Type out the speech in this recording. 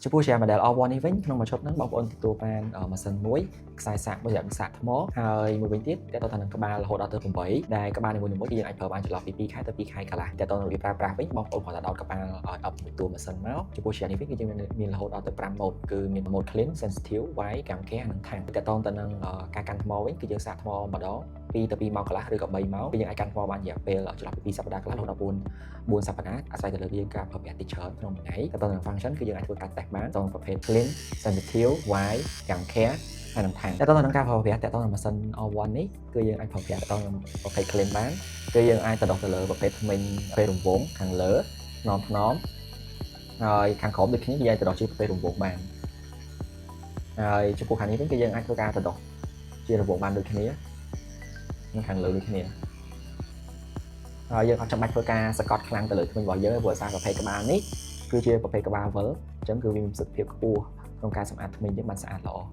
ចំពោះជា model R1 នេះវិញក្នុងមួយឈុតហ្នឹងបងប្អូនទទួលបានម៉ាស៊ីនមួយខ្សែសាកមួយរយៈសាកថ្មហើយមួយវិញទៀតតើតើនឹងក្បាលរហូតដល់ទៅ8ដែលក្បាលនីមួយៗគឺយើងអាចប្រើបានចន្លោះពី2ខែទៅ2ខែកន្លះតើតើរបៀបប្រើប្រាស់វិញបងប្អូនគ្រាន់តែដោតក្បាលឲ្យអប់មួយតួម៉ាស៊ីនមកចំពោះជានេះវិញគឺយើងមានរហូតដល់ទៅ5 mode គឺមាន mode clean sensitive wide កាំcare និង time តើតើទៅនឹងការកាន់ថ្មវិញគឺយើងសាកថ្មម្ដង2ទៅ2ម៉ោងកន្លះឬក៏3ម៉ោងគឺយើងអាចកាន់ថ្មបានរយៈពេលចន្លោះពី2សប្តាហ៍កន្លះរហូតដល់4សប្តាហ៍អាស្រ័យទៅលើយើងការប្រើប្រាស់ទីច្រើនក្នុងមួយថ្ងៃតើតើនឹង function គឺយើងអាចធ្វើការ test បានក្នុងប្រភេទ clean sensitive wide កាំ care ហើយនឹង time តើតើនឹងការប្រើប្រាស់តើតើនឹងម៉ាស៊ីន R1 នេះគឺយើងអាចប្រើប្រាស់តើនឹងប្រភេទ clean បានគឺយើងអាចទៅដោះទៅលើប្រភេទធ្មេញប្រភេទរង្វង់ខាងលើថ្នមហើយខាងក្រោមដូចគ្នាយើងអាចទៅដោះជាប្រភេទរង្វង់បានហើយចំពោះខាងនេះវិញគឺយើងអាចធ្វើការទៅដោះជារង្វង់បានដូចគ្នានិងខាងលើដូចគ្នាហើយយើងអត់ចាំបាច់ធ្វើការសកត់ខ្លាំងទៅលើធ្មេញរបស់យើងព្រោះសារប្រភេទក្បាលនេះគឺជាប្រភេទក្បាលវិលអញ្ចឹងគឺវាមានប្រសិទ្ធភាពខ្ពស់ក្នុងការសម្អាតធ្មេញយើងបានស្អាតល្អ